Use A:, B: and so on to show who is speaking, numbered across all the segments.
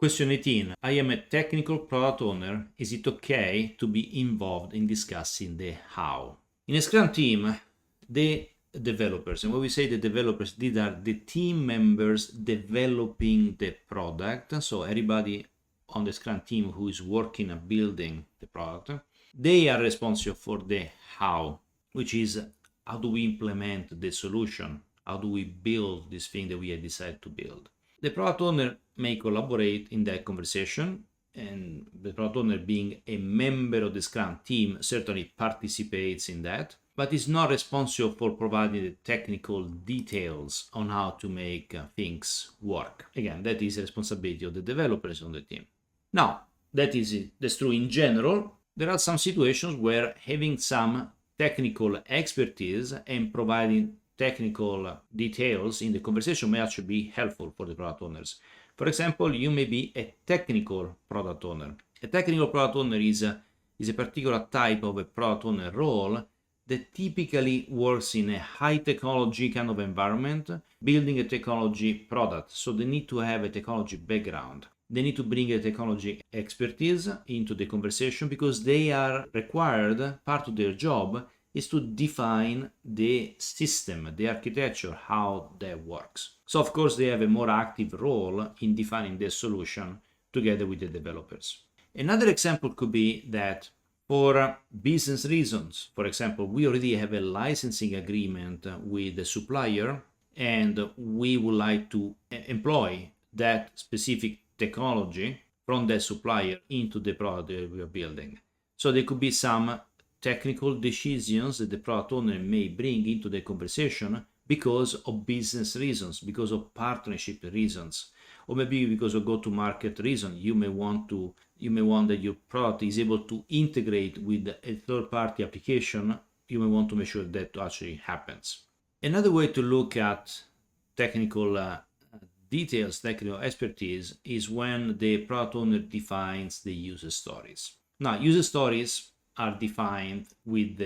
A: Question 18. I am a technical product owner. Is it okay to be involved in discussing the how? In a Scrum team, the developers, and when we say the developers, these are the team members developing the product. So everybody on the Scrum team who is working on building the product, they are responsible for the how, which is how do we implement the solution? How do we build this thing that we have decided to build? The product owner may collaborate in that conversation, and the product owner, being a member of the Scrum team, certainly participates in that, but is not responsible for providing the technical details on how to make things work. Again, that is the responsibility of the developers on the team. Now, that's true in general. There are some situations where having some technical expertise and providing technical details in the conversation may actually be helpful for the product owners. For example, you may be a technical product owner. A technical product owner is a particular type of a product owner role that typically works in a high technology kind of environment, building a technology product. So they need to have a technology background. They need to bring a technology expertise into the conversation because they are required, part of their job is to define the system, the architecture, how that works. So of course they have a more active role in defining the solution together with the developers. Another example could be that for business reasons, for example, we already have a licensing agreement with the supplier and we would like to employ that specific technology from that supplier into the product that we are building. So there could be some technical decisions that the product owner may bring into the conversation because of business reasons, because of partnership reasons, or maybe because of go-to-market reason. You may want that your product is able to integrate with a third-party application. You may want to make sure that actually happens. Another way to look at technical details, technical expertise, is when the product owner defines the user stories. Now, user stories are defined with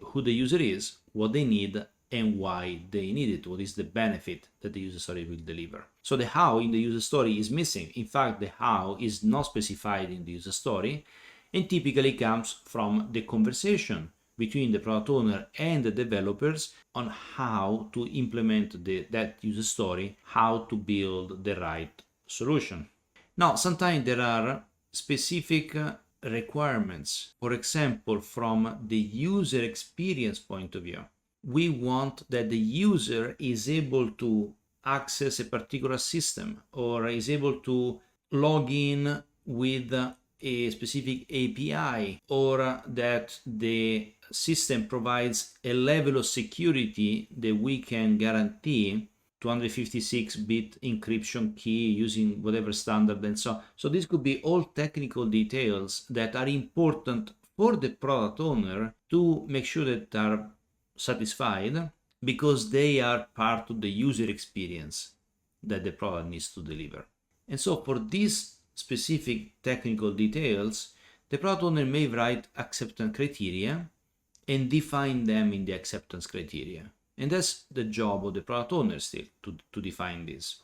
A: who the user is, what they need, and why they need it. What is the benefit that the user story will deliver? So the how in the user story is missing. In fact, the how is not specified in the user story and typically comes from the conversation between the product owner and the developers on how to implement that user story, how to build the right solution. Now, sometimes there are specific requirements. For example, from the user experience point of view, we want that the user is able to access a particular system or is able to log in with a specific API, or that the system provides a level of security that we can guarantee, 256-bit encryption key using whatever standard and so on. So this could be all technical details that are important for the product owner to make sure that are satisfied because they are part of the user experience that the product needs to deliver. And so for these specific technical details, the product owner may write acceptance criteria and define them in the acceptance criteria. And that's the job of the product owner still, to define this.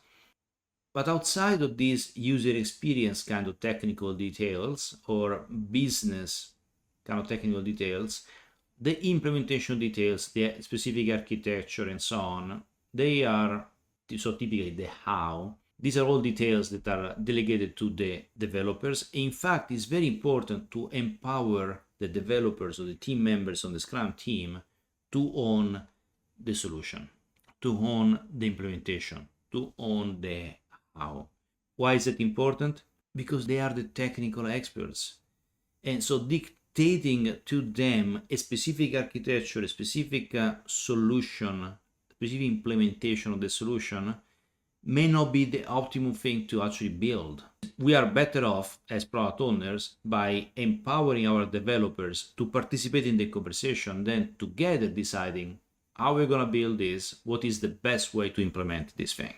A: But outside of these user experience kind of technical details or business kind of technical details, the implementation details, the specific architecture and so on, they are, so typically the how, these are all details that are delegated to the developers. In fact, it's very important to empower the developers or the team members on the Scrum team to own the solution, to own the implementation, to own the how. Why is it important? Because they are the technical experts. And so dictating to them a specific architecture, a specific solution, specific implementation of the solution may not be the optimum thing to actually build. We are better off as product owners by empowering our developers to participate in the conversation than together deciding how we're going to build this, what is the best way to implement this thing.